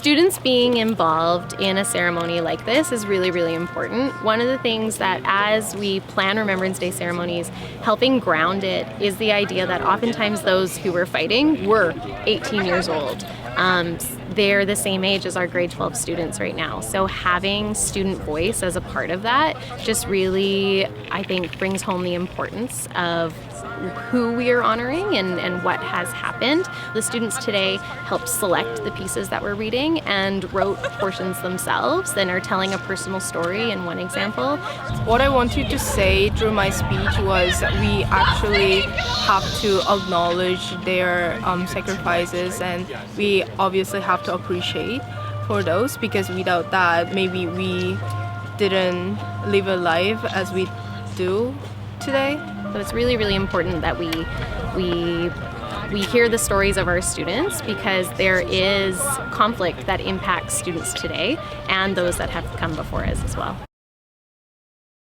Students being involved in a ceremony like this is really, really important. One of the things that as we plan Remembrance Day ceremonies, helping ground it is the idea that oftentimes those who were fighting were 18 years old. They're the same age as our grade 12 students right now. So having student voice as a part of that just really, I think, brings home the importance of who we are honoring and what has happened. The students today helped select the pieces that we're reading and wrote portions themselves and are telling a personal story in one example. What I wanted to say through my speech was that we actually have to acknowledge their sacrifices, and we obviously have to appreciate for those, because without that maybe we didn't live a life as we do today. So it's really, really important that we hear the stories of our students, because there is conflict that impacts students today and those that have come before us as well.